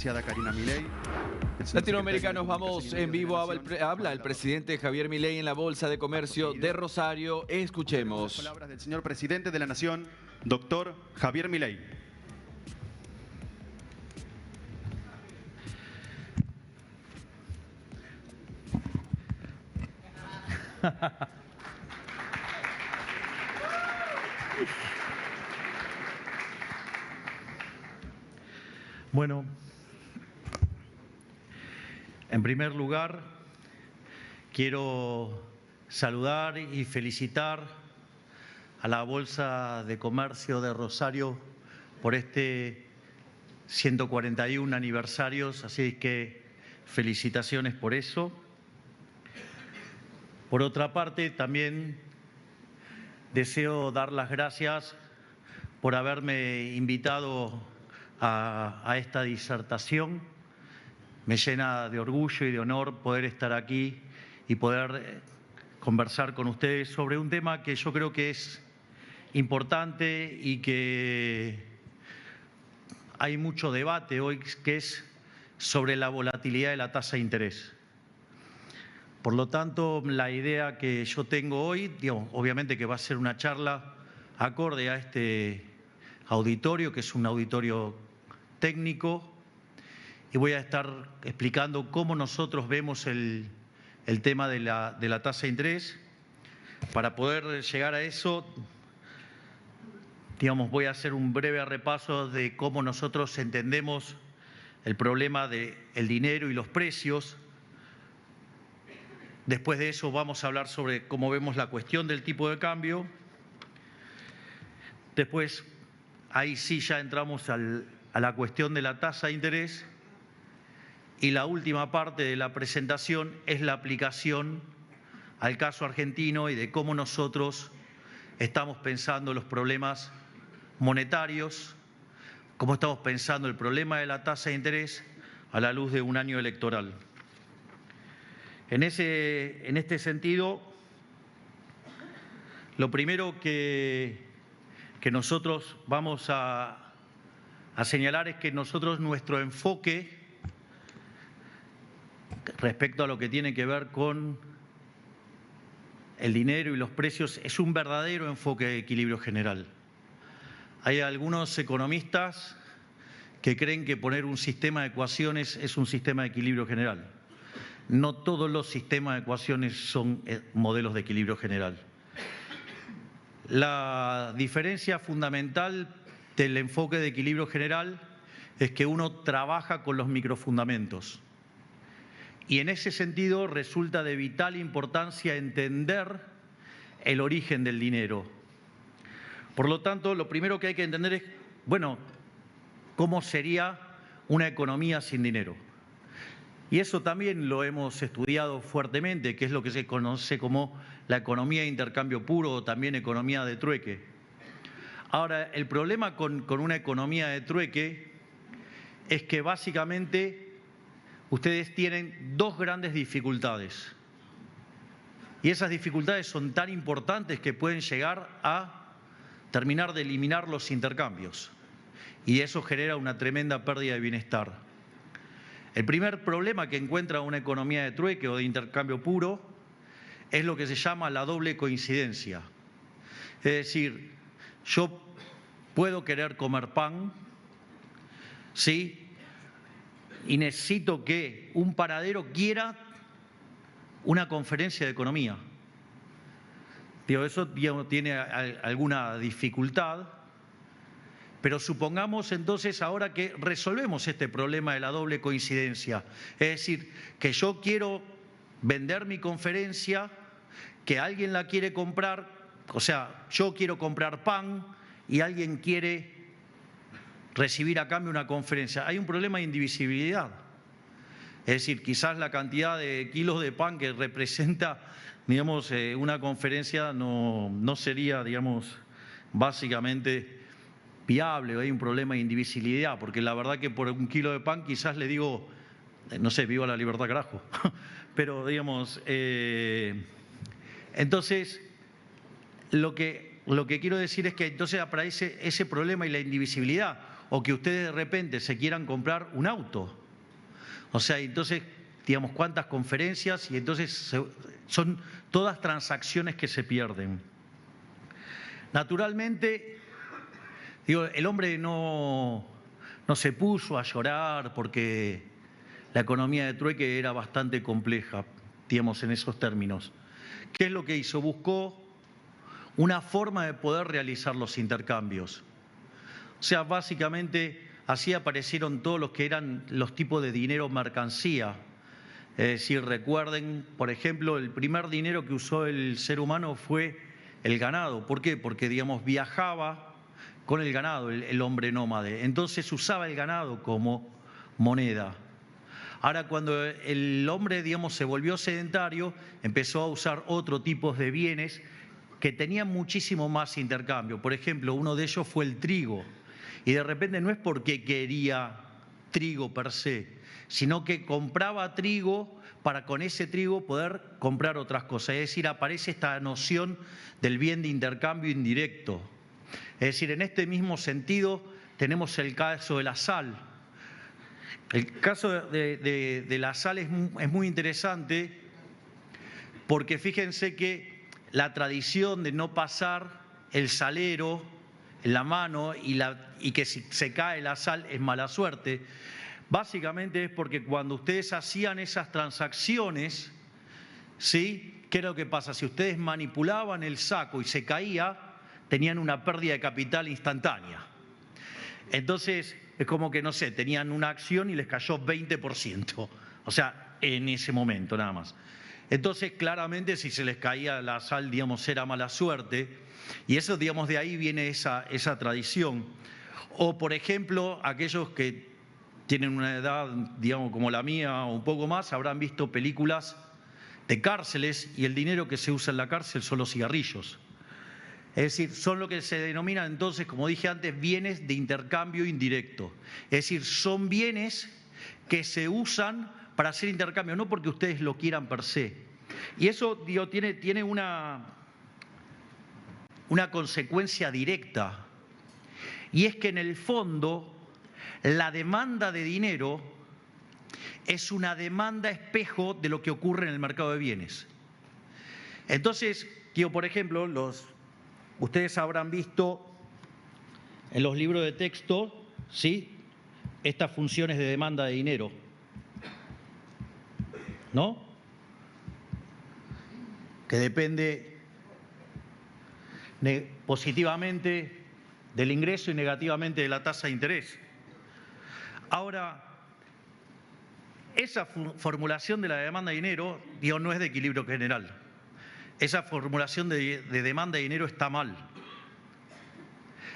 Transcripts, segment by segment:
licenciada Karina Milei. Latinoamericanos, vamos en vivo. Habla el presidente Javier Milei en la Bolsa de Comercio de Rosario. Escuchemos. Las palabras del señor presidente de la Nación, doctor Javier Milei. Bueno, en primer lugar, quiero saludar y felicitar a la Bolsa de Comercio de Rosario por este 141 aniversarios, así que felicitaciones por eso. Por otra parte, también deseo dar las gracias por haberme invitado a esta disertación. Me llena de orgullo y de honor poder estar aquí y poder conversar con ustedes sobre un tema que yo creo que es importante y que hay mucho debate hoy, que es sobre la volatilidad de la tasa de interés. Por lo tanto, la idea que yo tengo hoy, obviamente que va a ser una charla acorde a este auditorio, que es un auditorio técnico, y voy a estar explicando cómo nosotros vemos el tema de la tasa de interés. Para poder llegar a eso, voy a hacer un breve repaso de cómo nosotros entendemos el problema del dinero y los precios. Después de eso vamos a hablar sobre cómo vemos la cuestión del tipo de cambio. Después, ahí sí ya entramos a la cuestión de la tasa de interés. Y la última parte de la presentación es la aplicación al caso argentino y de cómo nosotros estamos pensando los problemas monetarios, cómo estamos pensando el problema de la tasa de interés a la luz de un año electoral. En este sentido, lo primero que nosotros vamos a señalar es que nuestro enfoque respecto a lo que tiene que ver con el dinero y los precios es un verdadero enfoque de equilibrio general. Hay algunos economistas que creen que poner un sistema de ecuaciones es un sistema de equilibrio general. No todos los sistemas de ecuaciones son modelos de equilibrio general. La diferencia fundamental del enfoque de equilibrio general es que uno trabaja con los microfundamentos. Y en ese sentido resulta de vital importancia entender el origen del dinero. Por lo tanto, lo primero que hay que entender es, cómo sería una economía sin dinero. Y eso también lo hemos estudiado fuertemente, que es lo que se conoce como la economía de intercambio puro o también economía de trueque. Ahora, el problema con una economía de trueque es que básicamente ustedes tienen dos grandes dificultades. Y esas dificultades son tan importantes que pueden llegar a terminar de eliminar los intercambios. Y eso genera una tremenda pérdida de bienestar. El primer problema que encuentra una economía de trueque o de intercambio puro es lo que se llama la doble coincidencia. Es decir, yo puedo querer comer pan, ¿sí? Y necesito que un paradero quiera una conferencia de economía. Eso tiene alguna dificultad, pero supongamos entonces ahora que resolvemos este problema de la doble coincidencia. Es decir, que yo quiero vender mi conferencia, que alguien la quiere comprar, o sea, yo quiero comprar pan y alguien quiere recibir a cambio una conferencia. Hay un problema de indivisibilidad. Es decir, quizás la cantidad de kilos de pan que representa, una conferencia no sería, básicamente viable. Hay un problema de indivisibilidad, porque la verdad que por un kilo de pan quizás le digo, viva la libertad, carajo. Pero, entonces, lo que quiero decir es que entonces aparece ese problema y la indivisibilidad. o que ustedes de repente se quieran comprar un auto. O sea, entonces, digamos, cuántas conferencias y entonces son todas transacciones que se pierden. Naturalmente, digo, el hombre no se puso a llorar porque la economía de trueque era bastante compleja, digamos, en esos términos. ¿Qué es lo que hizo? Buscó una forma de poder realizar los intercambios. O sea, básicamente así aparecieron todos los que eran los tipos de dinero mercancía. Es decir, recuerden, por ejemplo, el primer dinero que usó el ser humano fue el ganado. ¿Por qué? Porque, digamos, viajaba con el ganado el hombre nómade. Entonces usaba el ganado como moneda. Ahora, cuando el hombre, digamos, se volvió sedentario, empezó a usar otro tipo de bienes que tenían muchísimo más intercambio. Por ejemplo, uno de ellos fue el trigo. Y de repente no es porque quería trigo per se, sino que compraba trigo para con ese trigo poder comprar otras cosas. Es decir, aparece esta noción del bien de intercambio indirecto. Es decir, en este mismo sentido tenemos el caso de la sal. El caso de la sal es muy interesante porque fíjense que la tradición de no pasar el salero en la mano y que si se cae la sal es mala suerte, básicamente es porque cuando ustedes hacían esas transacciones, ¿sí? ¿Qué era lo que pasa? Si ustedes manipulaban el saco y se caía, tenían una pérdida de capital instantánea. Entonces, es como que, no sé, tenían una acción y les cayó 20%, o sea, en ese momento nada más. Entonces, claramente, si se les caía la sal, digamos, era mala suerte, y eso, digamos, de ahí viene esa tradición. O, por ejemplo, aquellos que tienen una edad, digamos, como la mía o un poco más, habrán visto películas de cárceles y el dinero que se usa en la cárcel son los cigarrillos. Es decir, son lo que se denomina entonces, como dije antes, bienes de intercambio indirecto. Es decir, son bienes que se usan para hacer intercambio, no porque ustedes lo quieran per se. Y eso, digo, tiene una consecuencia directa, y es que en el fondo la demanda de dinero es una demanda espejo de lo que ocurre en el mercado de bienes. Entonces, digo, por ejemplo, ustedes habrán visto en los libros de texto, ¿sí?, estas funciones de demanda de dinero, ¿no? Que depende positivamente del ingreso y negativamente de la tasa de interés. Ahora, esa formulación de la demanda de dinero, digo, no es de equilibrio general. Esa formulación de demanda de dinero está mal.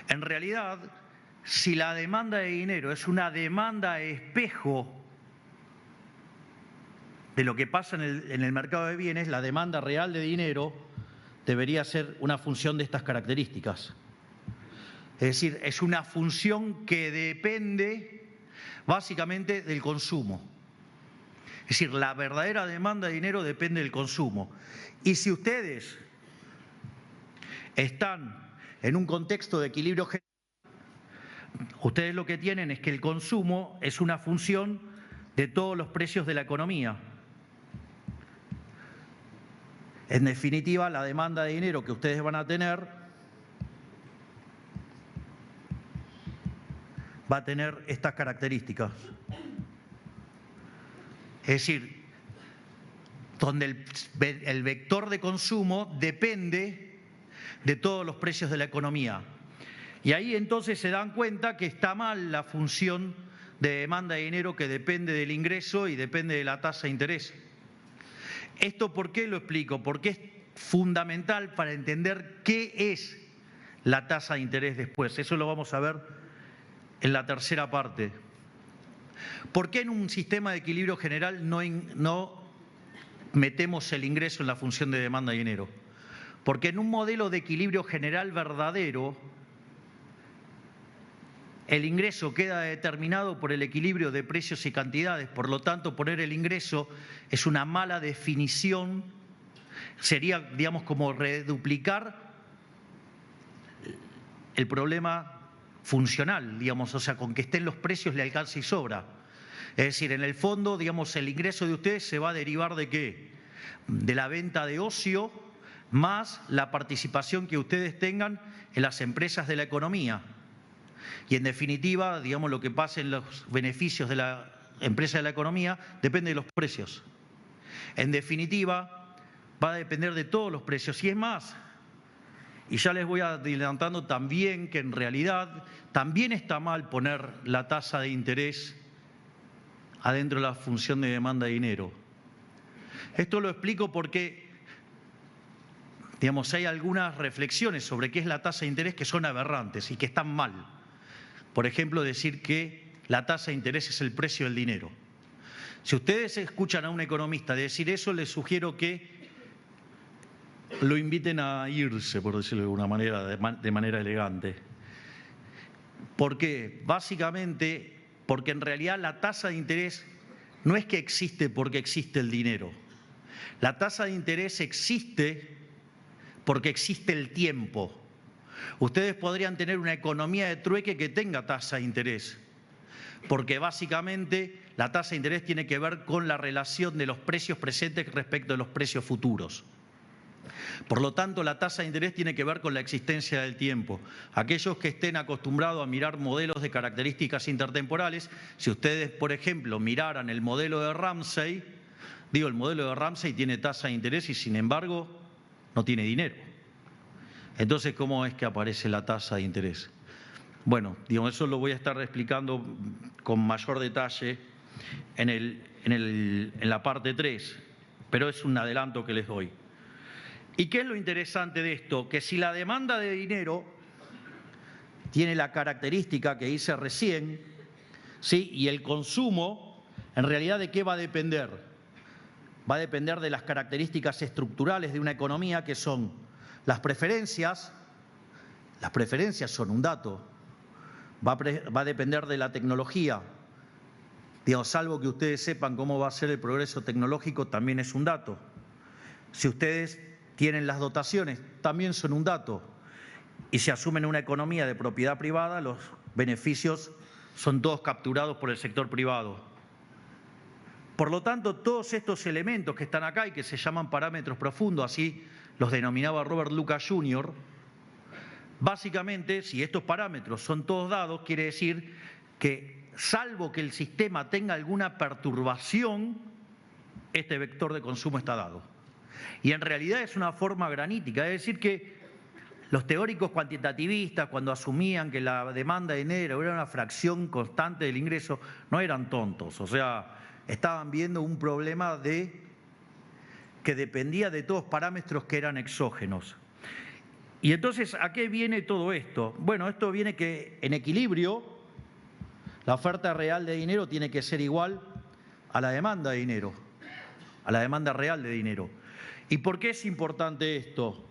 En realidad, si la demanda de dinero es una demanda espejo de lo que pasa en el mercado de bienes, la demanda real de dinero debería ser una función de estas características. Es decir, es una función que depende básicamente del consumo. Es decir, la verdadera demanda de dinero depende del consumo. Y si ustedes están en un contexto de equilibrio general, ustedes lo que tienen es que el consumo es una función de todos los precios de la economía. En definitiva, la demanda de dinero que ustedes van a tener va a tener estas características. Es decir, donde el vector de consumo depende de todos los precios de la economía. Y ahí entonces se dan cuenta que está mal la función de demanda de dinero que depende del ingreso y depende de la tasa de interés. ¿Esto por qué lo explico? Porque es fundamental para entender qué es la tasa de interés después. Eso lo vamos a ver en la tercera parte. ¿Por qué en un sistema de equilibrio general no metemos el ingreso en la función de demanda de dinero? Porque en un modelo de equilibrio general verdadero, el ingreso queda determinado por el equilibrio de precios y cantidades. Por lo tanto, poner el ingreso es una mala definición. Sería, digamos, como reduplicar el problema funcional, digamos, o sea, con que estén los precios le alcanza y sobra. Es decir, en el fondo, digamos, el ingreso de ustedes se va a derivar ¿de qué? De la venta de ocio más la participación que ustedes tengan en las empresas de la economía. Y en definitiva, digamos, lo que pasa en los beneficios de la empresa de la economía depende de los precios. En definitiva, va a depender de todos los precios. Y es más, y ya les voy adelantando también que en realidad también está mal poner la tasa de interés adentro de la función de demanda de dinero. Esto lo explico porque, digamos, hay algunas reflexiones sobre qué es la tasa de interés que son aberrantes y que están mal. Por ejemplo, decir que la tasa de interés es el precio del dinero. Si ustedes escuchan a un economista decir eso, les sugiero que lo inviten a irse, por decirlo de alguna manera, de manera elegante. ¿Por qué? Básicamente porque en realidad la tasa de interés no es que existe porque existe el dinero. La tasa de interés existe porque existe el tiempo. Ustedes podrían tener una economía de trueque que tenga tasa de interés, porque básicamente la tasa de interés tiene que ver con la relación de los precios presentes respecto de los precios futuros. Por lo tanto, la tasa de interés tiene que ver con la existencia del tiempo. Aquellos que estén acostumbrados a mirar modelos de características intertemporales, si ustedes, por ejemplo, miraran el modelo de Ramsey, el modelo de Ramsey tiene tasa de interés y, sin embargo, no tiene dinero. Entonces, ¿cómo es que aparece la tasa de interés? Bueno, eso lo voy a estar explicando con mayor detalle en la parte 3, pero es un adelanto que les doy. ¿Y qué es lo interesante de esto? Que si la demanda de dinero tiene la característica que hice recién, ¿sí? Y el consumo, en realidad, ¿de qué va a depender? Va a depender de las características estructurales de una economía, que son las preferencias. Las preferencias son un dato. Va a depender de la tecnología. Salvo que ustedes sepan cómo va a ser el progreso tecnológico, también es un dato. Si ustedes tienen las dotaciones, también son un dato. Y si asumen una economía de propiedad privada, los beneficios son todos capturados por el sector privado. Por lo tanto, todos estos elementos que están acá y que se llaman parámetros profundos, así los denominaba Robert Lucas Jr., básicamente, si estos parámetros son todos dados, quiere decir que, salvo que el sistema tenga alguna perturbación, este vector de consumo está dado. Y en realidad es una forma granítica, es decir que los teóricos cuantitativistas, cuando asumían que la demanda de dinero era una fracción constante del ingreso, no eran tontos, o sea, estaban viendo un problema que dependía de todos parámetros que eran exógenos. Y entonces, ¿a qué viene todo esto? Bueno, esto viene que en equilibrio la oferta real de dinero tiene que ser igual a la demanda de dinero, a la demanda real de dinero. ¿Y por qué es importante esto?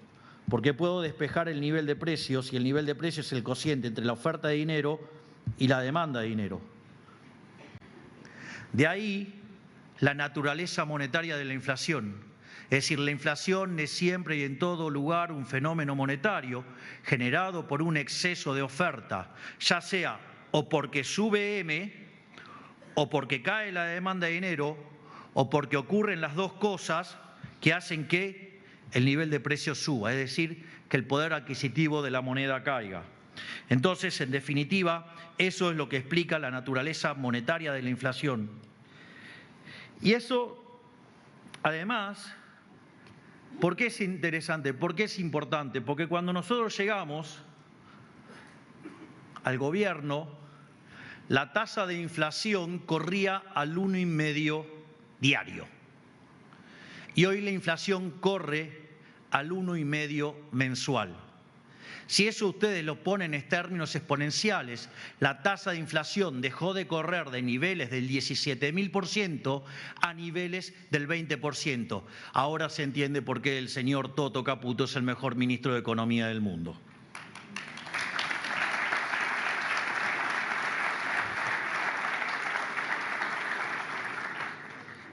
Porque puedo despejar el nivel de precios, y el nivel de precios es el cociente entre la oferta de dinero y la demanda de dinero. De ahí la naturaleza monetaria de la inflación. Es decir, la inflación es siempre y en todo lugar un fenómeno monetario generado por un exceso de oferta, ya sea o porque sube M, o porque cae la demanda de dinero, o porque ocurren las dos cosas que hacen que el nivel de precios suba, es decir, que el poder adquisitivo de la moneda caiga. Entonces, en definitiva, eso es lo que explica la naturaleza monetaria de la inflación. Y eso, además, ¿por qué es interesante? ¿Por qué es importante? Porque cuando nosotros llegamos al gobierno, la tasa de inflación corría al 1,5 diario. Y hoy la inflación corre al 1,5 mensual. Si eso ustedes lo ponen en términos exponenciales, la tasa de inflación dejó de correr de niveles del 17.000% a niveles del 20%. Ahora se entiende por qué el señor Toto Caputo es el mejor ministro de Economía del mundo.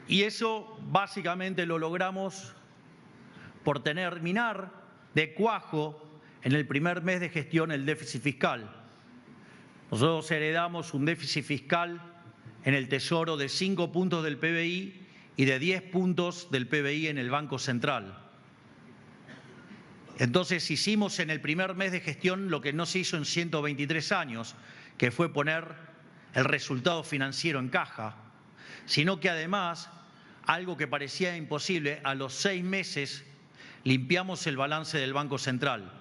Y eso básicamente lo logramos por terminar de cuajo en el primer mes de gestión el déficit fiscal. Nosotros heredamos un déficit fiscal en el Tesoro de 5 puntos del PBI y de 10 puntos del PBI en el Banco Central. Entonces hicimos en el primer mes de gestión lo que no se hizo en 123 años, que fue poner el resultado financiero en caja, sino que además, algo que parecía imposible, a los 6 meses limpiamos el balance del Banco Central.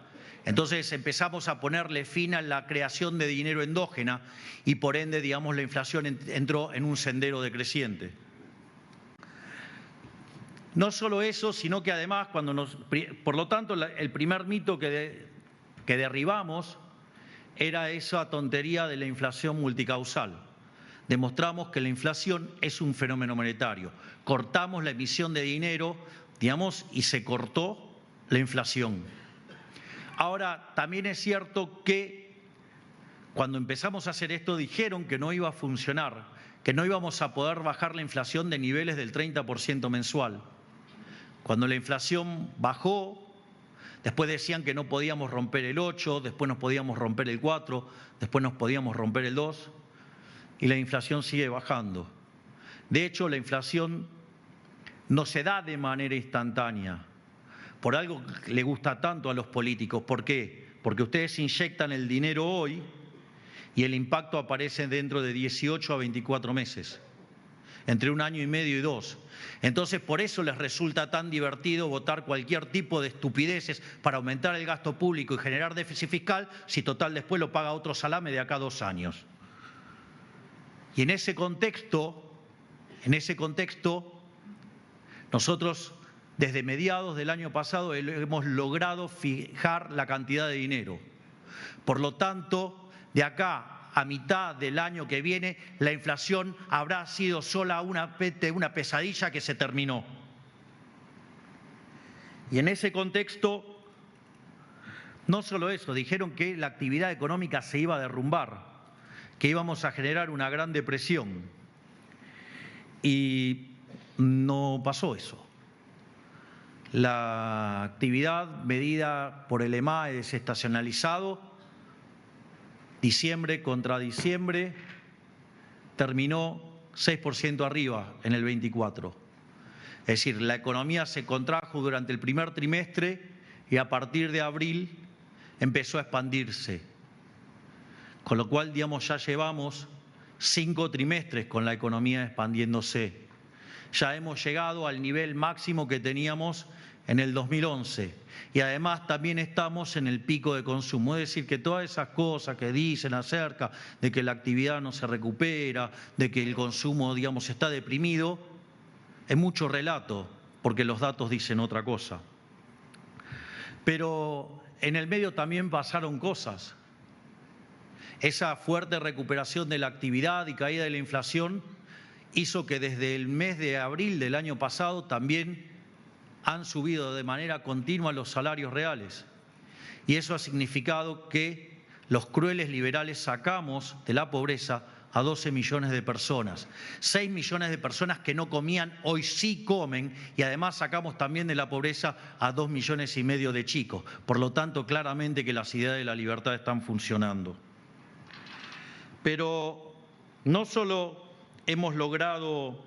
Entonces empezamos a ponerle fin a la creación de dinero endógena y por ende, digamos, la inflación entró en un sendero decreciente. No solo eso, sino que además, por lo tanto, el primer mito que derribamos era esa tontería de la inflación multicausal. Demostramos que la inflación es un fenómeno monetario. Cortamos la emisión de dinero, digamos, y se cortó la inflación. Ahora, también es cierto que cuando empezamos a hacer esto dijeron que no iba a funcionar, que no íbamos a poder bajar la inflación de niveles del 30% mensual. Cuando la inflación bajó, después decían que no podíamos romper el 8, después nos podíamos romper el 4, después nos podíamos romper el 2 y la inflación sigue bajando. De hecho, la inflación no se da de manera instantánea. Por algo que le gusta tanto a los políticos. ¿Por qué? Porque ustedes inyectan el dinero hoy y el impacto aparece dentro de 18 a 24 meses, entre 1 año y medio y 2. Entonces, por eso les resulta tan divertido votar cualquier tipo de estupideces para aumentar el gasto público y generar déficit fiscal, si total después lo paga otro salame de acá a 2 años. Y en ese contexto, nosotros desde mediados del año pasado hemos logrado fijar la cantidad de dinero. Por lo tanto, de acá a mitad del año que viene, la inflación habrá sido sola una pesadilla que se terminó. Y en ese contexto, no solo eso, dijeron que la actividad económica se iba a derrumbar, que íbamos a generar una gran depresión. Y no pasó eso. La actividad medida por el EMAE desestacionalizado, diciembre contra diciembre, terminó 6% arriba en el 24. Es decir, la economía se contrajo durante el primer trimestre y a partir de abril empezó a expandirse. Con lo cual, digamos, ya llevamos 5 trimestres con la economía expandiéndose. Ya hemos llegado al nivel máximo que teníamos en el 2011 y además también estamos en el pico de consumo. Es decir, que todas esas cosas que dicen acerca de que la actividad no se recupera, de que el consumo, digamos, está deprimido, es mucho relato, porque los datos dicen otra cosa. Pero en el medio también pasaron cosas. Esa fuerte recuperación de la actividad y caída de la inflación hizo que desde el mes de abril del año pasado también han subido de manera continua los salarios reales. Y eso ha significado que los crueles liberales sacamos de la pobreza a 12 millones de personas. 6 millones de personas que no comían, hoy sí comen, y además sacamos también de la pobreza a 2,5 millones de chicos. Por lo tanto, claramente que las ideas de la libertad están funcionando. Pero no solo hemos logrado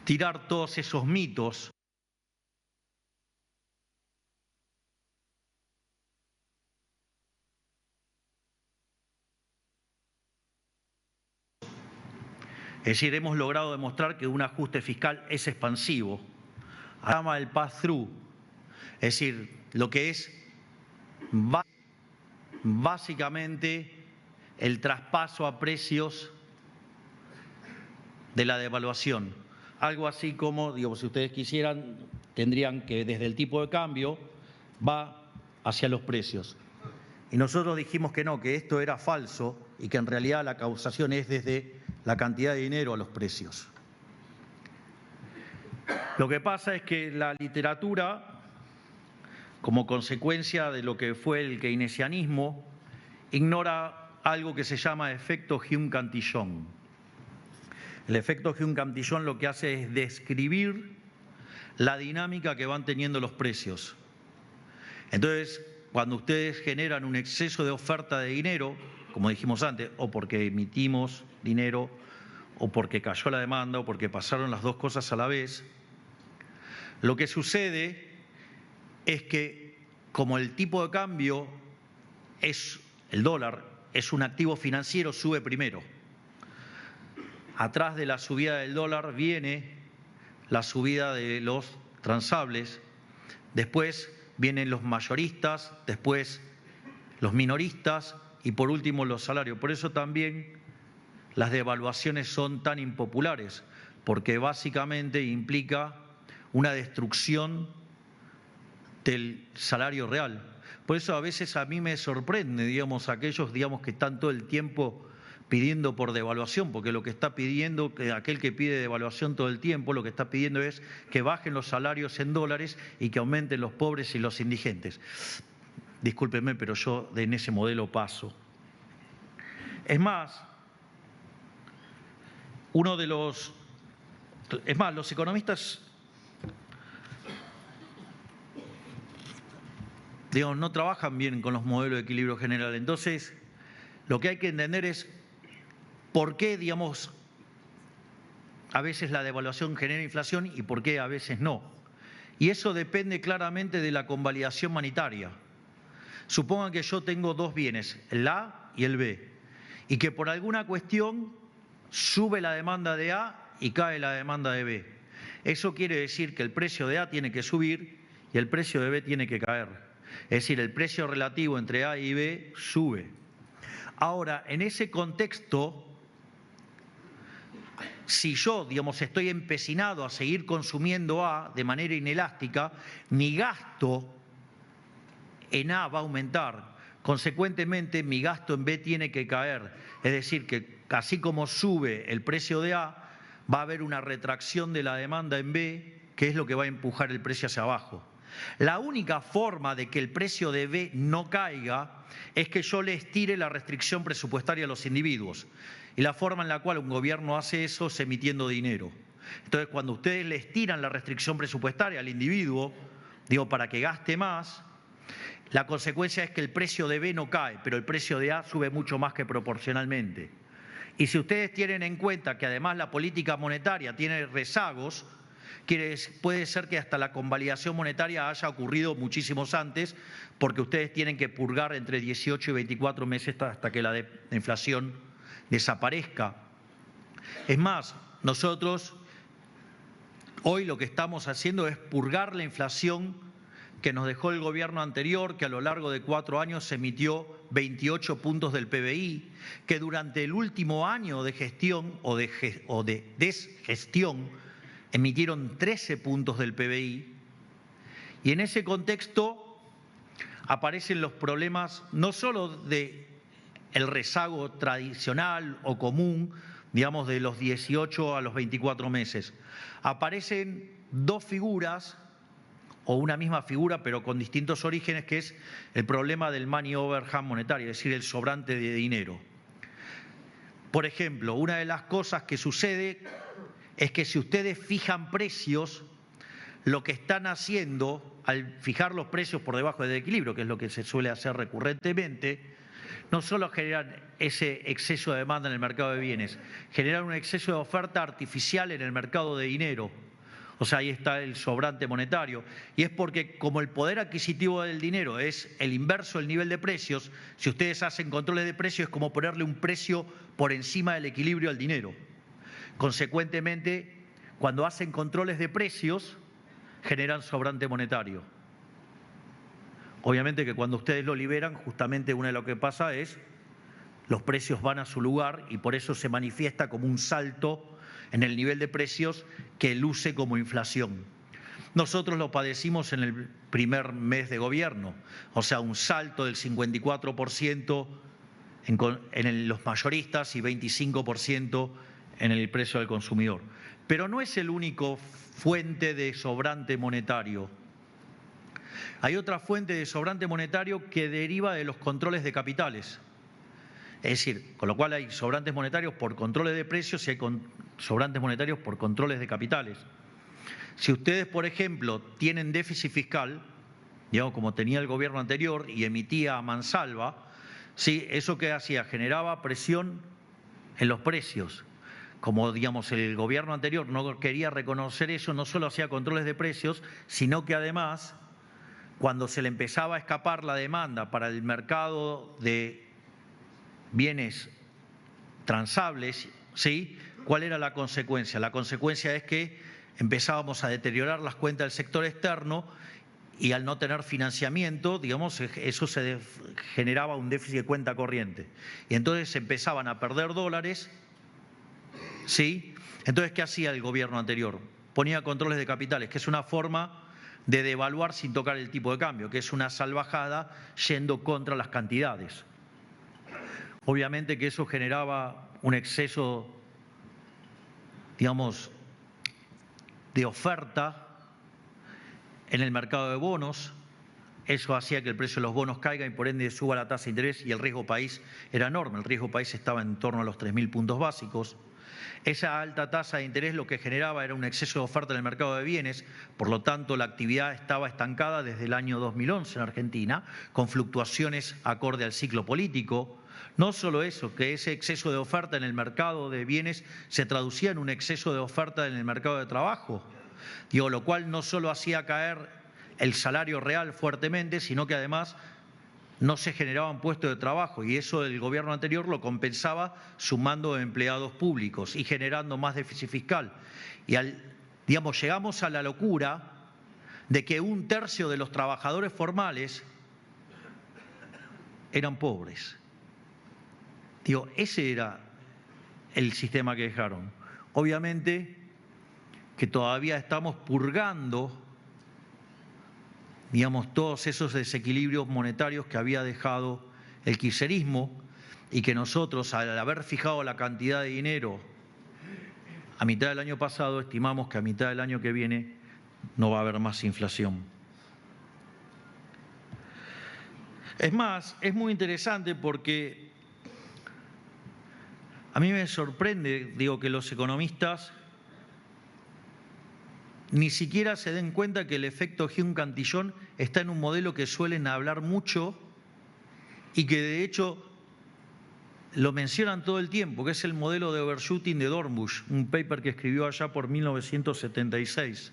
tirar todos esos mitos, es decir, hemos logrado demostrar que un ajuste fiscal es expansivo. Llama el pass-through, es decir, lo que es básicamente el traspaso a precios de la devaluación. Algo así como, digo, si ustedes quisieran, tendrían que desde el tipo de cambio va hacia los precios. Y nosotros dijimos que no, que esto era falso y que en realidad la causación es desde la cantidad de dinero a los precios. Lo que pasa es que la literatura, como consecuencia de lo que fue el keynesianismo, ignora algo que se llama efecto Hume-Cantillon. El efecto Hume-Cantillon lo que hace es describir la dinámica que van teniendo los precios. Entonces, cuando ustedes generan un exceso de oferta de dinero, como dijimos antes, o porque emitimos dinero, o porque cayó la demanda, o porque pasaron las dos cosas a la vez, lo que sucede es que como el tipo de cambio el dólar es un activo financiero, sube primero. Atrás de la subida del dólar viene la subida de los transables, después vienen los mayoristas, después los minoristas y por último los salarios. Por eso también las devaluaciones son tan impopulares, porque básicamente implica una destrucción del salario real. Por eso a veces a mí me sorprende, digamos, aquellos, digamos, que están todo el tiempo pidiendo por devaluación, porque lo que está pidiendo, aquel que pide devaluación todo el tiempo, lo que está pidiendo es que bajen los salarios en dólares y que aumenten los pobres y los indigentes. Discúlpenme, pero yo en ese modelo paso. Es más, los economistas, digamos, no trabajan bien con los modelos de equilibrio general. Entonces, lo que hay que entender es por qué, digamos, a veces la devaluación genera inflación y por qué a veces no. Y eso depende claramente de la convalidación monetaria. Supongan que yo tengo dos bienes, el A y el B, y que por alguna cuestión sube la demanda de A y cae la demanda de B. Eso quiere decir que el precio de A tiene que subir y el precio de B tiene que caer. Es decir, el precio relativo entre A y B sube. Ahora, en ese contexto, si yo, digamos, estoy empecinado a seguir consumiendo A de manera inelástica, mi gasto en A va a aumentar. Consecuentemente, mi gasto en B tiene que caer. Es decir, que así como sube el precio de A, va a haber una retracción de la demanda en B, que es lo que va a empujar el precio hacia abajo. La única forma de que el precio de B no caiga es que yo le estire la restricción presupuestaria a los individuos. Y la forma en la cual un gobierno hace eso es emitiendo dinero. Entonces, cuando ustedes le estiran la restricción presupuestaria al individuo, digo, para que gaste más, la consecuencia es que el precio de B no cae, pero el precio de A sube mucho más que proporcionalmente. Y si ustedes tienen en cuenta que además la política monetaria tiene rezagos, puede ser que hasta la convalidación monetaria haya ocurrido muchísimos antes, porque ustedes tienen que purgar entre 18 y 24 meses hasta que la inflación desaparezca. Es más, nosotros hoy lo que estamos haciendo es purgar la inflación que nos dejó el gobierno anterior, que a lo largo de 4 años emitió 28 puntos del PBI, que durante el último año de gestión o de desgestión emitieron 13 puntos del PBI. Y en ese contexto aparecen los problemas no solo de el rezago tradicional o común, digamos, de los 18 a los 24 meses. Aparecen dos figuras, o una misma figura, pero con distintos orígenes, que es el problema del money overhang monetario, es decir, el sobrante de dinero. Por ejemplo, una de las cosas que sucede es que si ustedes fijan precios, lo que están haciendo, al fijar los precios por debajo del equilibrio, que es lo que se suele hacer recurrentemente, no solo generan ese exceso de demanda en el mercado de bienes, generan un exceso de oferta artificial en el mercado de dinero. O sea, ahí está el sobrante monetario. Y es porque como el poder adquisitivo del dinero es el inverso del nivel de precios, si ustedes hacen controles de precios es como ponerle un precio por encima del equilibrio al dinero. Consecuentemente, cuando hacen controles de precios, generan sobrante monetario. Obviamente que cuando ustedes lo liberan, justamente una de lo que pasa es los precios van a su lugar y por eso se manifiesta como un salto en el nivel de precios que luce como inflación. Nosotros lo padecimos en el primer mes de gobierno, o sea, un salto del 54% en los mayoristas y 25% en el precio del consumidor. Pero no es el único fuente de sobrante monetario. Hay otra fuente de sobrante monetario que deriva de los controles de capitales. Es decir, con lo cual hay sobrantes monetarios por controles de precios y hay sobrantes monetarios por controles de capitales. Si ustedes, por ejemplo, tienen déficit fiscal, digamos, como tenía el gobierno anterior y emitía a mansalva, ¿sí? ¿Eso qué hacía? Generaba presión en los precios. Como, digamos, el gobierno anterior no quería reconocer eso, no solo hacía controles de precios, sino que además, cuando se le empezaba a escapar la demanda para el mercado de bienes transables, ¿sí? ¿Cuál era la consecuencia? La consecuencia es que empezábamos a deteriorar las cuentas del sector externo y al no tener financiamiento, digamos, eso se generaba un déficit de cuenta corriente. Y entonces se empezaban a perder dólares, ¿sí? Entonces, ¿qué hacía el gobierno anterior? Ponía controles de capitales, que es una forma de devaluar sin tocar el tipo de cambio, que es una salvajada yendo contra las cantidades. Obviamente que eso generaba un exceso, digamos, de oferta en el mercado de bonos. Eso hacía que el precio de los bonos caiga y por ende suba la tasa de interés y el riesgo país era enorme. El riesgo país estaba en torno a los 3.000 puntos básicos. Esa alta tasa de interés lo que generaba era un exceso de oferta en el mercado de bienes, por lo tanto la actividad estaba estancada desde el año 2011 en Argentina, con fluctuaciones acorde al ciclo político. No solo eso, que ese exceso de oferta en el mercado de bienes se traducía en un exceso de oferta en el mercado de trabajo, lo cual no solo hacía caer el salario real fuertemente, sino que además no se generaban puestos de trabajo y eso el gobierno anterior lo compensaba sumando empleados públicos y generando más déficit fiscal. Y digamos, llegamos a la locura de que 1/3 de los trabajadores formales eran pobres. Ese era el sistema que dejaron. Obviamente que todavía estamos purgando, digamos, todos esos desequilibrios monetarios que había dejado el kirchnerismo y que nosotros, al haber fijado la cantidad de dinero a mitad del año pasado, estimamos que a mitad del año que viene no va a haber más inflación. Es más, es muy interesante porque a mí me sorprende, que los economistas ni siquiera se den cuenta que el efecto Hume-Cantillon está en un modelo que suelen hablar mucho y que de hecho lo mencionan todo el tiempo, que es el modelo de overshooting de Dornbush, un paper que escribió allá por 1976.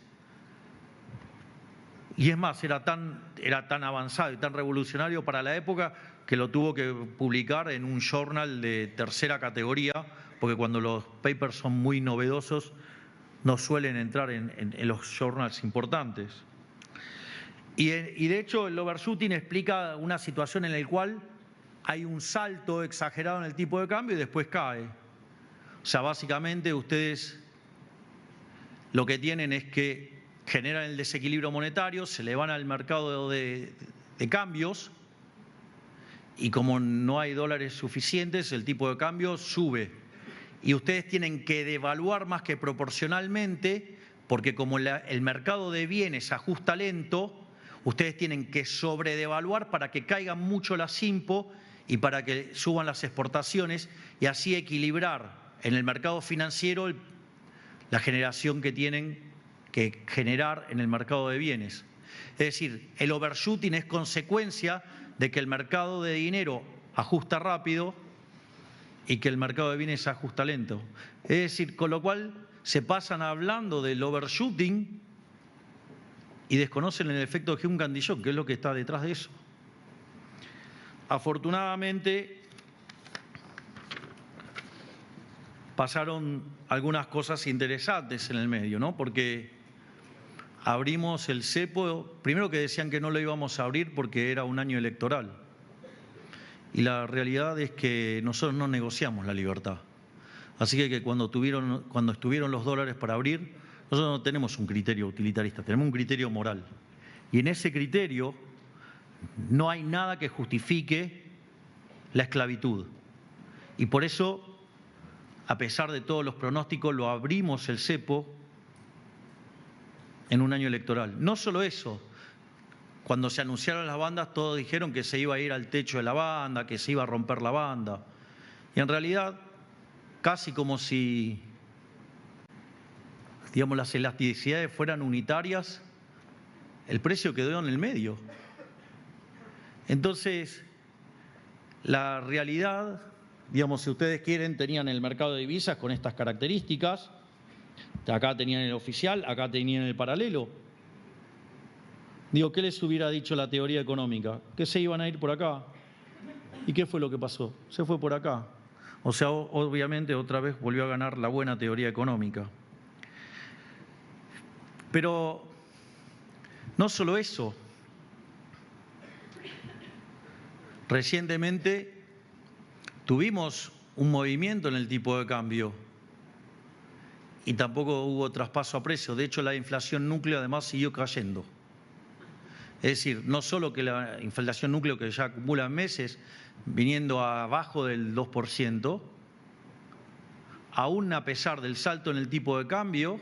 Y es más, era tan avanzado y tan revolucionario para la época que lo tuvo que publicar en un journal de tercera categoría, porque cuando los papers son muy novedosos no suelen entrar en los journals importantes. Y de hecho el overshooting explica una situación en la cual hay un salto exagerado en el tipo de cambio y después cae. O sea, básicamente ustedes lo que tienen es que generan el desequilibrio monetario, se le van al mercado de cambios y como no hay dólares suficientes, el tipo de cambio sube. Y ustedes tienen que devaluar más que proporcionalmente, porque como el mercado de bienes se ajusta lento, ustedes tienen que sobredevaluar para que caigan mucho las IMPO y para que suban las exportaciones y así equilibrar en el mercado financiero la generación que tienen que generar en el mercado de bienes. Es decir, el overshooting es consecuencia de que el mercado de dinero ajusta rápido y que el mercado de bienes se ajusta lento. Es decir, con lo cual se pasan hablando del overshooting y desconocen el efecto de Hume-Cantillon, que es lo que está detrás de eso. Afortunadamente pasaron algunas cosas interesantes en el medio, ¿no? Porque abrimos el cepo, primero que decían que no lo íbamos a abrir porque era un año electoral. Y la realidad es que nosotros no negociamos la libertad. Así que cuando estuvieron los dólares para abrir, nosotros no tenemos un criterio utilitarista, tenemos un criterio moral. Y en ese criterio no hay nada que justifique la esclavitud. Y por eso, a pesar de todos los pronósticos, lo abrimos el cepo en un año electoral. No solo eso. Cuando se anunciaron las bandas, todos dijeron que se iba a ir al techo de la banda, que se iba a romper la banda. Y en realidad, casi como si, digamos, las elasticidades fueran unitarias, el precio quedó en el medio. Entonces, la realidad, digamos, si ustedes quieren, tenían el mercado de divisas con estas características. Acá tenían el oficial, acá tenían el paralelo. Digo, ¿qué les hubiera dicho la teoría económica? Que se iban a ir por acá. ¿Y qué fue lo que pasó? Se fue por acá. O sea, obviamente otra vez volvió a ganar la buena teoría económica. Pero no solo eso. Recientemente tuvimos un movimiento en el tipo de cambio y tampoco hubo traspaso a precio. De hecho, la inflación núcleo además siguió cayendo. Es decir, no solo que la inflación núcleo, que ya acumula meses, viniendo abajo del 2%, aún a pesar del salto en el tipo de cambio,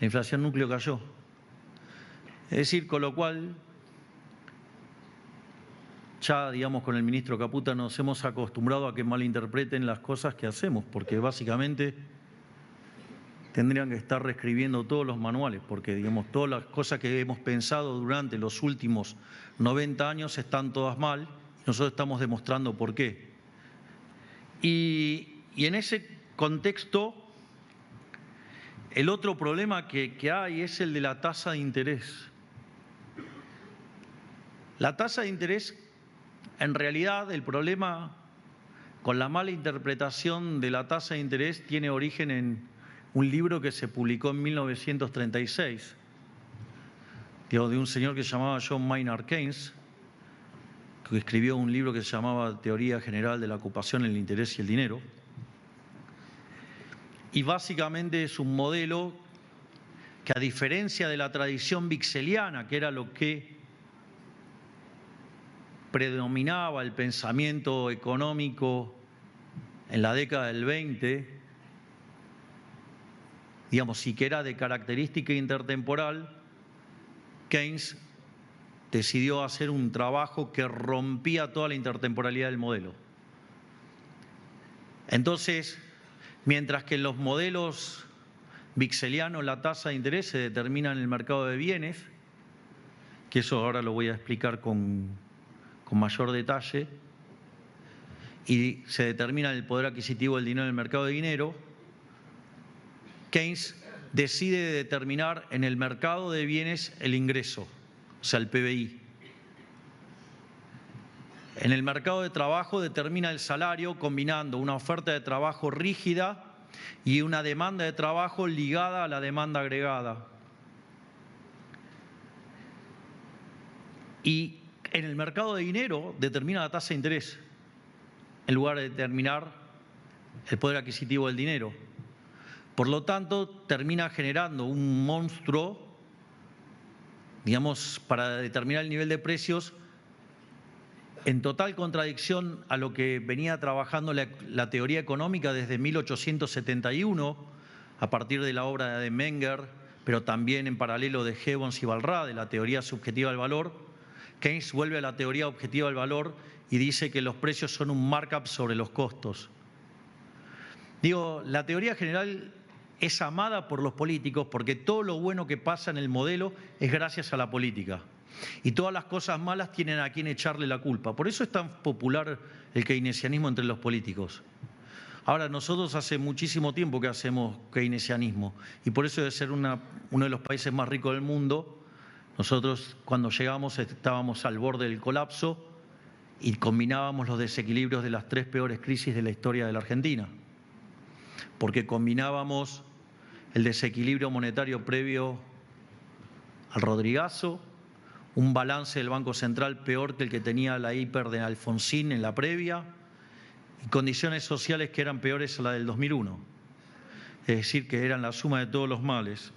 la inflación núcleo cayó. Es decir, con lo cual, ya, digamos, con el ministro Caputa nos hemos acostumbrado a que malinterpreten las cosas que hacemos, porque básicamente tendrían que estar reescribiendo todos los manuales, porque, digamos, todas las cosas que hemos pensado durante los últimos 90 años están todas mal, y nosotros estamos demostrando por qué. Y en ese contexto, el otro problema que hay es el de la tasa de interés. La tasa de interés, en realidad, el problema con la mala interpretación de la tasa de interés tiene origen en un libro que se publicó en 1936, de un señor que se llamaba John Maynard Keynes, que escribió un libro que se llamaba Teoría General de la Ocupación, el Interés y el Dinero. Y básicamente es un modelo que, a diferencia de la tradición vixeliana, que era lo que predominaba el pensamiento económico en la década del 20, digamos, y que era de característica intertemporal, Keynes decidió hacer un trabajo que rompía toda la intertemporalidad del modelo. Entonces, mientras que en los modelos vixelianos la tasa de interés se determina en el mercado de bienes, que eso ahora lo voy a explicar con mayor detalle, y se determina el poder adquisitivo del dinero en el mercado de dinero, Keynes decide determinar en el mercado de bienes el ingreso, o sea, el PBI. En el mercado de trabajo determina el salario combinando una oferta de trabajo rígida y una demanda de trabajo ligada a la demanda agregada. Y en el mercado de dinero determina la tasa de interés, en lugar de determinar el poder adquisitivo del dinero. Por lo tanto, termina generando un monstruo, digamos, para determinar el nivel de precios, en total contradicción a lo que venía trabajando la teoría económica desde 1871, a partir de la obra de Menger, pero también en paralelo de Gibbons y Walras, de la teoría subjetiva del valor. Keynes vuelve a la teoría objetiva del valor y dice que los precios son un markup sobre los costos. Digo, la teoría general es amada por los políticos porque todo lo bueno que pasa en el modelo es gracias a la política. Y todas las cosas malas tienen a quien echarle la culpa. Por eso es tan popular el keynesianismo entre los políticos. Ahora, nosotros hace muchísimo tiempo que hacemos keynesianismo y por eso de ser uno de los países más ricos del mundo, nosotros cuando llegamos estábamos al borde del colapso y combinábamos los desequilibrios de las 3 peores crisis de la historia de la Argentina. Porque combinábamos el desequilibrio monetario previo al Rodrigazo, un balance del Banco Central peor que el que tenía la hiper de Alfonsín en la previa, y condiciones sociales que eran peores a la del 2001. Es decir, que eran la suma de todos los males.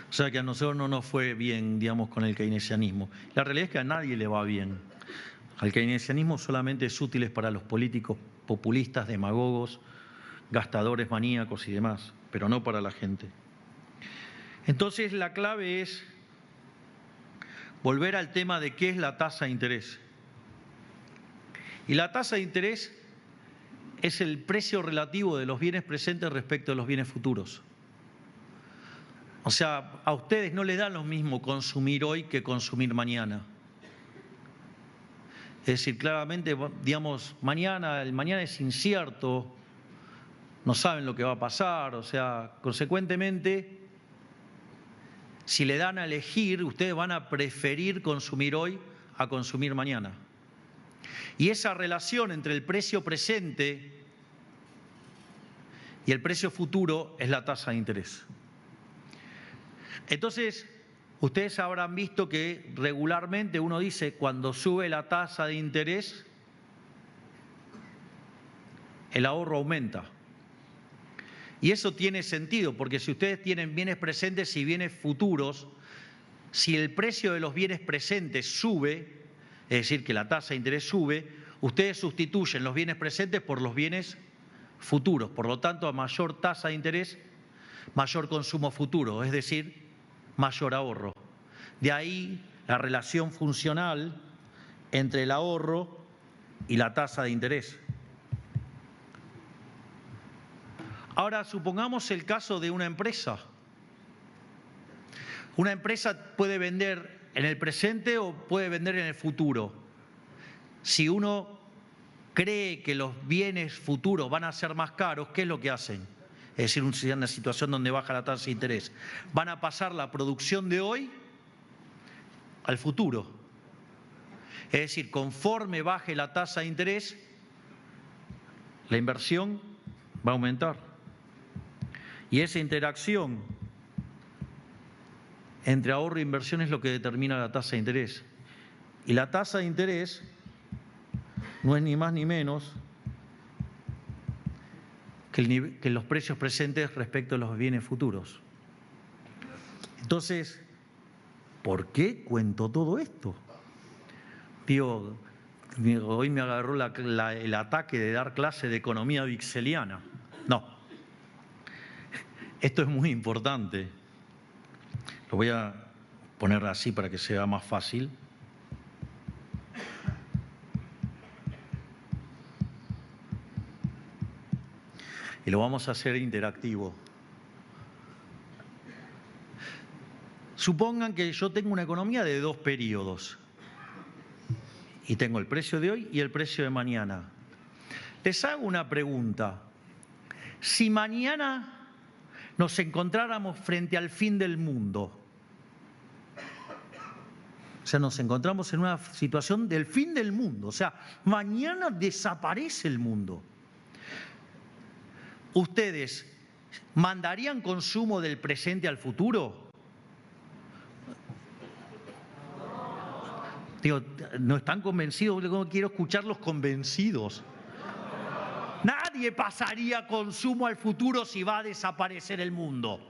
O sea que a nosotros no nos fue bien, digamos, con el keynesianismo. La realidad es que a nadie le va bien. Al keynesianismo solamente es útil para los políticos populistas, demagogos, gastadores maníacos y demás, pero no para la gente. Entonces la clave es volver al tema de qué es la tasa de interés. Y la tasa de interés es el precio relativo de los bienes presentes respecto de los bienes futuros. O sea, a ustedes no les da lo mismo consumir hoy que consumir mañana. decir, claramente, digamos, el mañana es incierto, no saben lo que va a pasar, o sea, consecuentemente, si le dan a elegir, ustedes van a preferir consumir hoy a consumir mañana. Y esa relación entre el precio presente y el precio futuro es la tasa de interés. Entonces, ustedes habrán visto que regularmente uno dice, cuando sube la tasa de interés, el ahorro aumenta. Y eso tiene sentido, porque si ustedes tienen bienes presentes y bienes futuros, si el precio de los bienes presentes sube, es decir, que la tasa de interés sube, ustedes sustituyen los bienes presentes por los bienes futuros. Por lo tanto, a mayor tasa de interés, mayor consumo futuro, es decir, mayor ahorro. De ahí la relación funcional entre el ahorro y la tasa de interés. Ahora, supongamos el caso de una empresa. Una empresa puede vender en el presente o puede vender en el futuro. Si uno cree que los bienes futuros van a ser más caros, ¿qué es lo que hacen? Es decir, una situación donde baja la tasa de interés. Van a pasar la producción de hoy al futuro. Es decir, conforme baje la tasa de interés, la inversión va a aumentar. Y esa interacción entre ahorro e inversión es lo que determina la tasa de interés. Y la tasa de interés no es ni más ni menos que los precios presentes respecto a los bienes futuros. Entonces, ¿por qué cuento todo esto? Digo, hoy me agarró el ataque de dar clase de economía vixeliana. No. Esto es muy importante. Lo voy a poner así para que sea más fácil. Y lo vamos a hacer interactivo. Supongan que yo tengo una economía de 2 periodos. Y tengo el precio de hoy y el precio de mañana. Les hago una pregunta. Si mañana nos encontráramos frente al fin del mundo, o sea, nos encontramos en una situación del fin del mundo, o sea, mañana desaparece el mundo, ¿ustedes mandarían consumo del presente al futuro? Digo, ¿no están convencidos? Quiero escucharlos convencidos. Nadie pasaría consumo al futuro si va a desaparecer el mundo.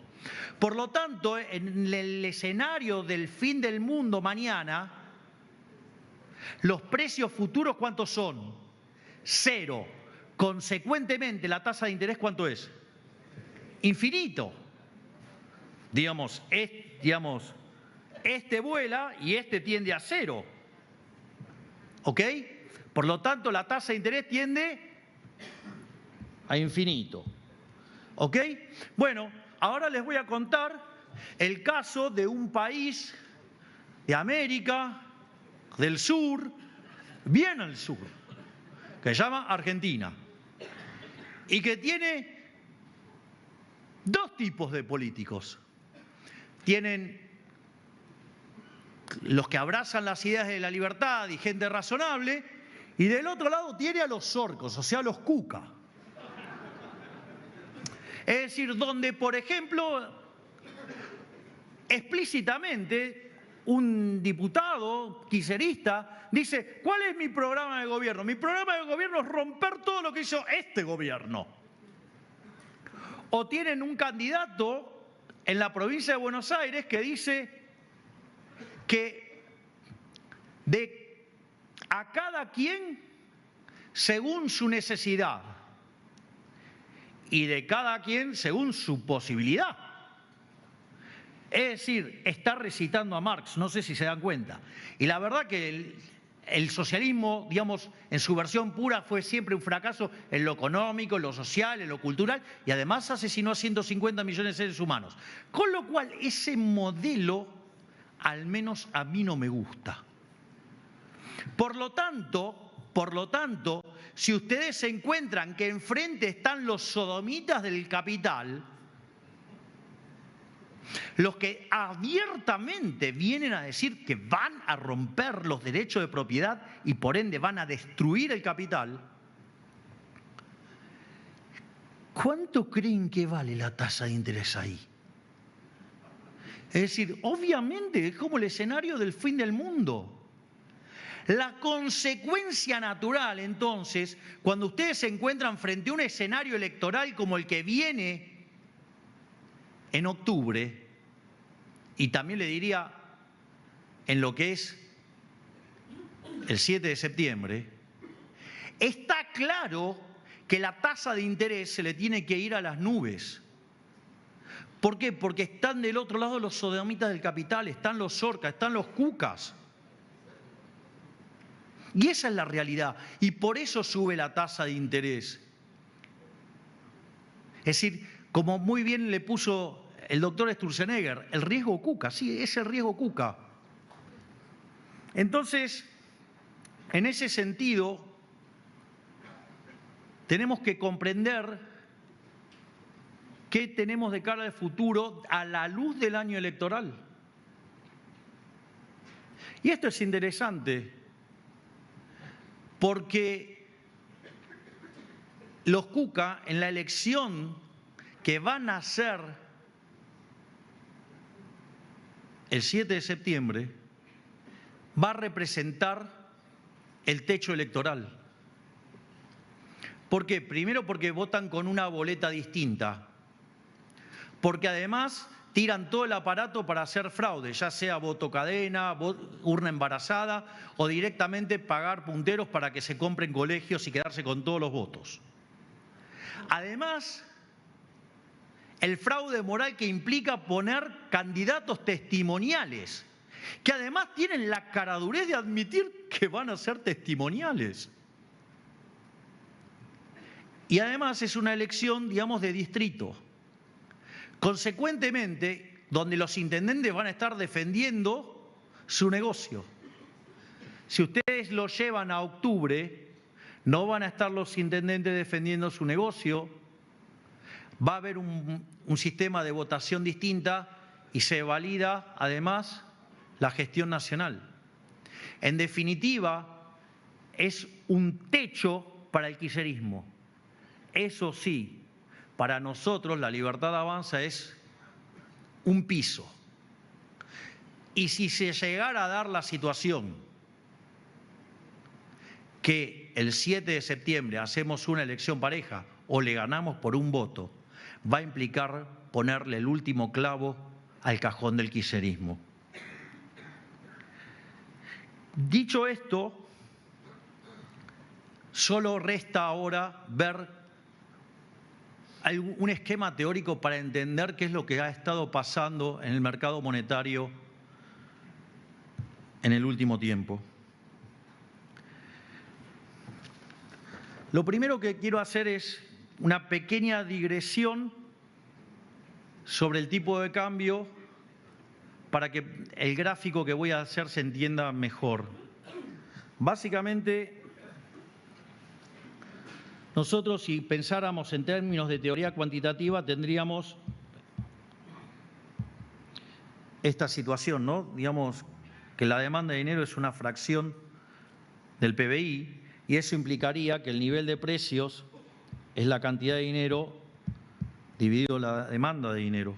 Por lo tanto, en el escenario del fin del mundo mañana, los precios futuros, ¿cuántos son? 0. Consecuentemente, la tasa de interés, ¿cuánto es? Infinito. Digamos, este vuela y este tiende a 0. ¿Ok? Por lo tanto, la tasa de interés tiende a infinito. ¿Ok? Bueno, ahora les voy a contar el caso de un país de América del Sur, bien al sur, que se llama Argentina, y que tiene 2 tipos de políticos. Tienen los que abrazan las ideas de la libertad y gente razonable, y del otro lado tiene a los orcos, o sea, los cuca. Es decir, donde, por ejemplo, explícitamente un diputado kirchnerista dice, ¿cuál es mi programa de gobierno? Mi programa de gobierno es romper todo lo que hizo este gobierno. O tienen un candidato en la provincia de Buenos Aires que dice que a cada quien según su necesidad y de cada quien según su posibilidad. Es decir, está recitando a Marx, no sé si se dan cuenta. Y la verdad que el socialismo, digamos, en su versión pura fue siempre un fracaso en lo económico, en lo social, en lo cultural, y además asesinó a 150 millones de seres humanos. Con lo cual, ese modelo, al menos a mí no me gusta. Por lo tanto, si ustedes se encuentran que enfrente están los sodomitas del capital, los que abiertamente vienen a decir que van a romper los derechos de propiedad y por ende van a destruir el capital, ¿cuánto creen que vale la tasa de interés ahí? Es decir, obviamente es como el escenario del fin del mundo. La consecuencia natural, entonces, cuando ustedes se encuentran frente a un escenario electoral como el que viene en octubre, y también le diría en lo que es el 7 de septiembre, está claro que la tasa de interés se le tiene que ir a las nubes. ¿Por qué? Porque están del otro lado los sodomitas del capital, están los orcas, están los cucas. Y esa es la realidad. Y por eso sube la tasa de interés. Es decir, como muy bien le puso el doctor Sturzenegger, el riesgo cuca, sí, es el riesgo cuca. Entonces, en ese sentido, tenemos que comprender qué tenemos de cara al futuro a la luz del año electoral. Y esto es interesante, porque los cuca en la elección que van a hacer el 7 de septiembre va a representar el techo electoral. ¿Por qué? Primero porque votan con una boleta distinta, porque además tiran todo el aparato para hacer fraude, ya sea voto cadena, urna embarazada o directamente pagar punteros para que se compren colegios y quedarse con todos los votos. Además, el fraude moral que implica poner candidatos testimoniales, que además tienen la caradurez de admitir que van a ser testimoniales. Y además es una elección, digamos, de distrito. Consecuentemente, donde los intendentes van a estar defendiendo su negocio. Si ustedes lo llevan a octubre, no van a estar los intendentes defendiendo su negocio, va a haber un sistema de votación distinta y se valida además la gestión nacional. En definitiva, es un techo para el kirchnerismo. Eso sí, para nosotros la Libertad Avanza es un piso. Y si se llegara a dar la situación que el 7 de septiembre hacemos una elección pareja o le ganamos por un voto, va a implicar ponerle el último clavo al cajón del kirchnerismo. Dicho esto, solo resta ahora ver un esquema teórico para entender qué es lo que ha estado pasando en el mercado monetario en el último tiempo. Lo primero que quiero hacer es una pequeña digresión sobre el tipo de cambio para que el gráfico que voy a hacer se entienda mejor. Básicamente, nosotros, si pensáramos en términos de teoría cuantitativa, tendríamos esta situación, ¿no? Digamos que la demanda de dinero es una fracción del PBI y eso implicaría que el nivel de precios es la cantidad de dinero dividido la demanda de dinero.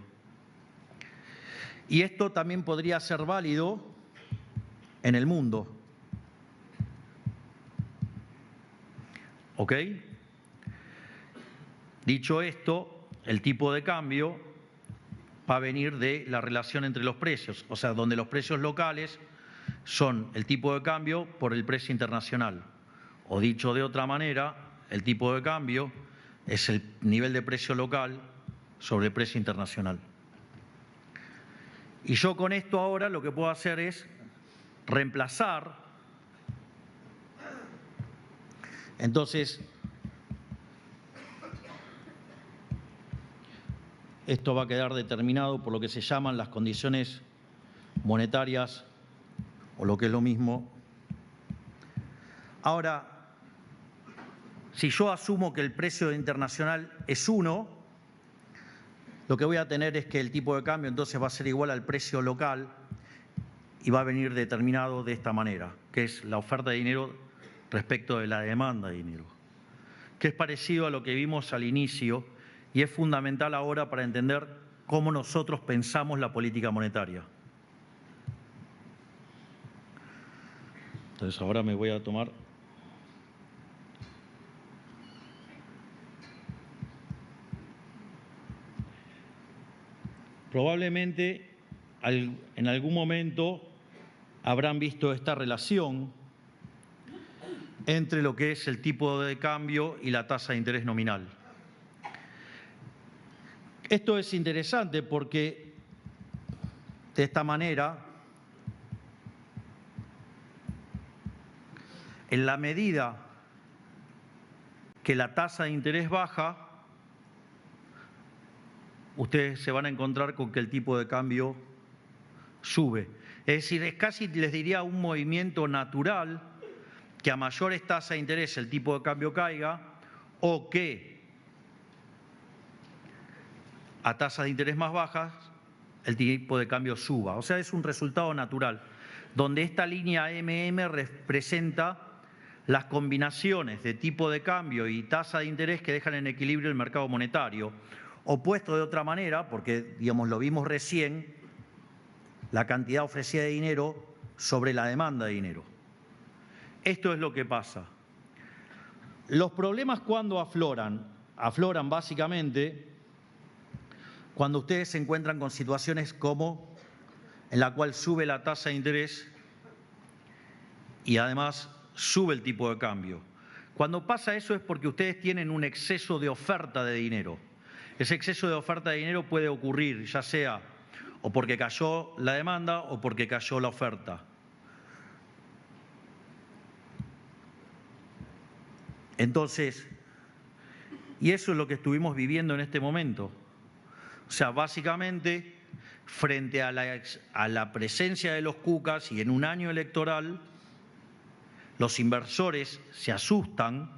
Y esto también podría ser válido en el mundo. ¿Ok? Dicho esto, el tipo de cambio va a venir de la relación entre los precios, o sea, donde los precios locales son el tipo de cambio por el precio internacional. O dicho de otra manera, el tipo de cambio es el nivel de precio local sobre el precio internacional. Y yo con esto ahora lo que puedo hacer es reemplazar. Entonces, esto va a quedar determinado por lo que se llaman las condiciones monetarias, o lo que es lo mismo, Ahora, si yo asumo que el precio internacional es 1, lo que voy a tener es que el tipo de cambio entonces va a ser igual al precio local y va a venir determinado de esta manera, que es la oferta de dinero respecto de la demanda de dinero, que es parecido a lo que vimos al inicio y es fundamental ahora para entender cómo nosotros pensamos la política monetaria. Entonces ahora me voy a tomar... Probablemente en algún momento habrán visto esta relación entre lo que es el tipo de cambio y la tasa de interés nominal. Esto es interesante porque de esta manera, en la medida que la tasa de interés baja, ustedes se van a encontrar con que el tipo de cambio sube. Es decir, es casi, les diría, un movimiento natural que a mayores tasas de interés el tipo de cambio caiga o que a tasas de interés más bajas el tipo de cambio suba. O sea, es un resultado natural, donde esta línea MM representa las combinaciones de tipo de cambio y tasa de interés que dejan en equilibrio el mercado monetario. O puesto de otra manera, porque digamos lo vimos recién, la cantidad ofrecida de dinero sobre la demanda de dinero. Esto es lo que pasa. Los problemas cuando afloran básicamente cuando ustedes se encuentran con situaciones como en la cual sube la tasa de interés y además sube el tipo de cambio. Cuando pasa eso es porque ustedes tienen un exceso de oferta de dinero. Ese exceso de oferta de dinero puede ocurrir ya sea o porque cayó la demanda o porque cayó la oferta. Entonces, y eso es lo que estuvimos viviendo en este momento. O sea, básicamente, frente a la presencia de los cucas y en un año electoral, los inversores se asustan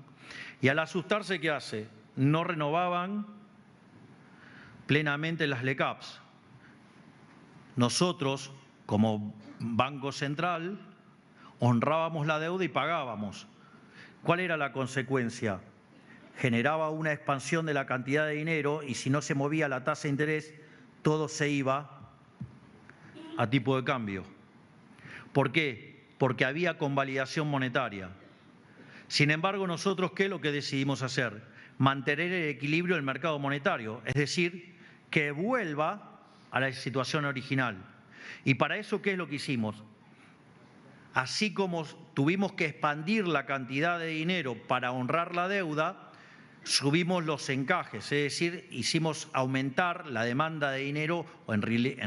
y al asustarse, ¿qué hace? No renovaban plenamente las LECAPs. Nosotros, como Banco Central, honrábamos la deuda y pagábamos. ¿Cuál era la consecuencia? Generaba una expansión de la cantidad de dinero y si no se movía la tasa de interés, todo se iba a tipo de cambio. ¿Por qué? Porque había convalidación monetaria. Sin embargo, nosotros, ¿qué es lo que decidimos hacer? Mantener el equilibrio del mercado monetario, es decir, que vuelva a la situación original. Y para eso, ¿qué es lo que hicimos? Así como tuvimos que expandir la cantidad de dinero para honrar la deuda, subimos los encajes, es decir, hicimos aumentar la demanda de dinero o en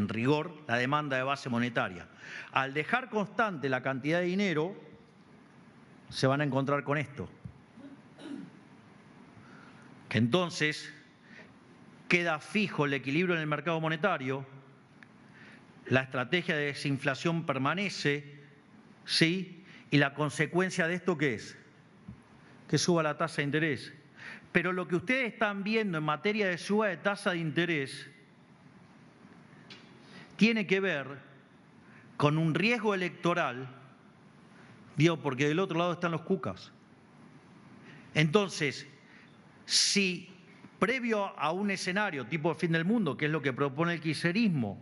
rigor la demanda de base monetaria. Al dejar constante la cantidad de dinero, se van a encontrar con esto. Que entonces queda fijo el equilibrio en el mercado monetario, la estrategia de desinflación permanece, ¿sí? Y la consecuencia de esto, ¿qué es? Que suba la tasa de interés. Pero lo que ustedes están viendo en materia de suba de tasa de interés tiene que ver con un riesgo electoral, digo, porque del otro lado están los cucas. Entonces, si previo a un escenario tipo fin del mundo, que es lo que propone el kirchnerismo,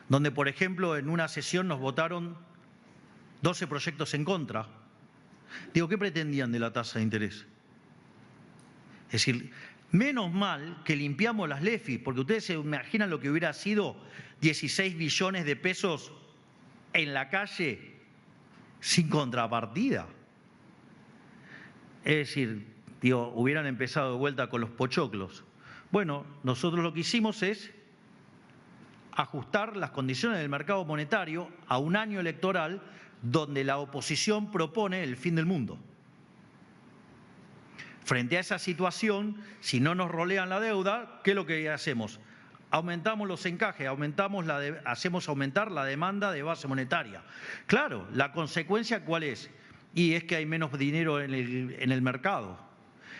donde, por ejemplo, en una sesión nos votaron 12 proyectos en contra, digo, ¿qué pretendían de la tasa de interés? Es decir, menos mal que limpiamos las LEFI, porque ustedes se imaginan lo que hubiera sido 16 billones de pesos en la calle sin contrapartida. Es decir, digo, hubieran empezado de vuelta con los pochoclos. Bueno, nosotros lo que hicimos es ajustar las condiciones del mercado monetario a un año electoral donde la oposición propone el fin del mundo. Frente a esa situación, si no nos rolean la deuda, ¿qué es lo que hacemos? Aumentamos los encajes, hacemos aumentar la demanda de base monetaria. Claro, la consecuencia, ¿cuál es? Y es que hay menos dinero en el mercado.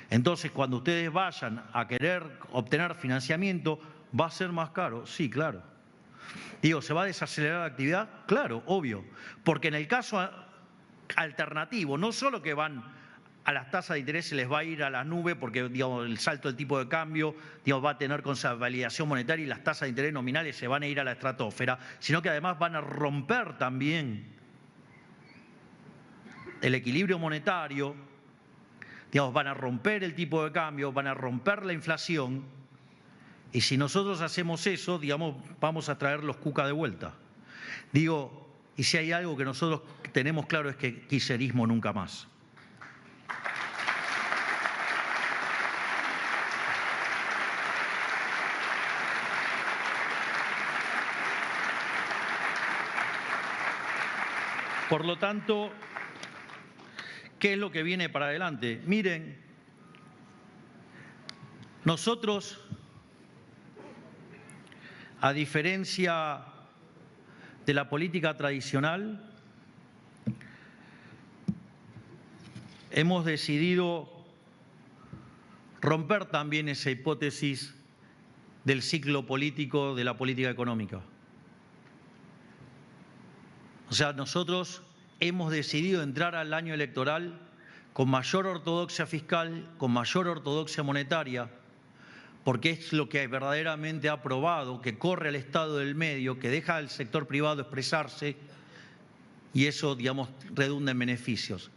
Entonces, cuando ustedes vayan a querer obtener financiamiento, ¿va a ser más caro? Sí, claro. Digo, ¿se va a desacelerar la actividad? Claro, obvio. Porque en el caso alternativo, no solo que van a las tasas de interés se les va a ir a la nube porque, digamos, el salto del tipo de cambio, digamos, va a tener consolidación monetaria y las tasas de interés nominales se van a ir a la estratosfera, sino que además van a romper también el equilibrio monetario, digamos, van a romper el tipo de cambio, van a romper la inflación, y si nosotros hacemos eso, digamos, vamos a traer los cuca de vuelta. Digo, y si hay algo que nosotros tenemos claro es que kirchnerismo nunca más. Por lo tanto, ¿qué es lo que viene para adelante? Miren, nosotros, a diferencia de la política tradicional, hemos decidido romper también esa hipótesis del ciclo político de la política económica. O sea, nosotros hemos decidido entrar al año electoral con mayor ortodoxia fiscal, con mayor ortodoxia monetaria, porque es lo que verdaderamente ha probado, que corre al Estado del medio, que deja al sector privado expresarse y eso, digamos, redunda en beneficios.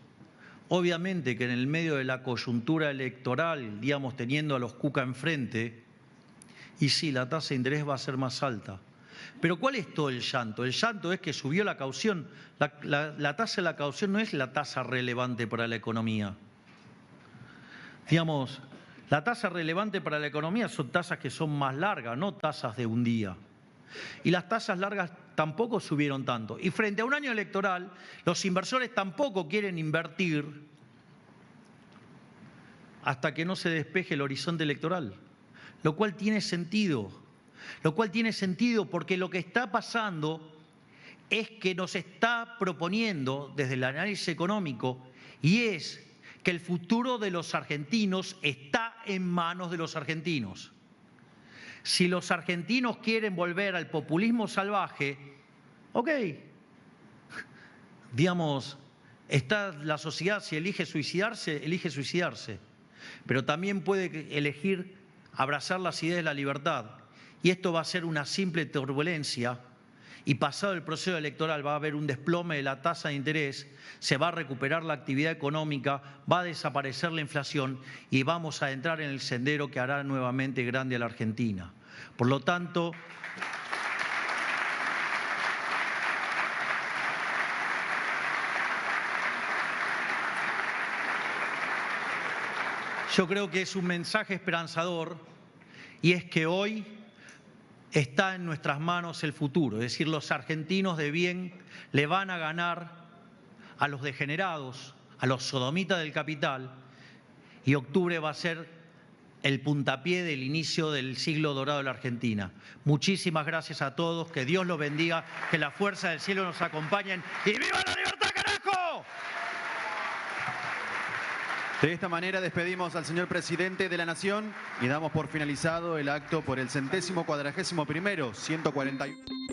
Obviamente que en el medio de la coyuntura electoral, digamos, teniendo a los cuca enfrente, y sí, la tasa de interés va a ser más alta. Pero ¿cuál es todo el llanto? El llanto es que subió la caución. La tasa de la caución no es la tasa relevante para la economía. Digamos, la tasa relevante para la economía son tasas que son más largas, no tasas de un día. Y las tasas largas tampoco subieron tanto. Y frente a un año electoral, los inversores tampoco quieren invertir hasta que no se despeje el horizonte electoral, lo cual tiene sentido. Lo cual tiene sentido porque lo que está pasando es que nos está proponiendo desde el análisis económico y es que el futuro de los argentinos está en manos de los argentinos. Si los argentinos quieren volver al populismo salvaje, ok, digamos, la sociedad si elige suicidarse, pero también puede elegir abrazar las ideas de la libertad. Y esto va a ser una simple turbulencia y pasado el proceso electoral va a haber un desplome de la tasa de interés, se va a recuperar la actividad económica, va a desaparecer la inflación y vamos a entrar en el sendero que hará nuevamente grande a la Argentina. Por lo tanto, yo creo que es un mensaje esperanzador y es que hoy está en nuestras manos el futuro, es decir, los argentinos de bien le van a ganar a los degenerados, a los sodomitas del capital, y octubre va a ser el puntapié del inicio del siglo dorado de la Argentina. Muchísimas gracias a todos, que Dios los bendiga, que la fuerza del cielo nos acompañen y ¡viva la libertad, carajo! De esta manera despedimos al señor presidente de la Nación y damos por finalizado el acto por el 141º, 141.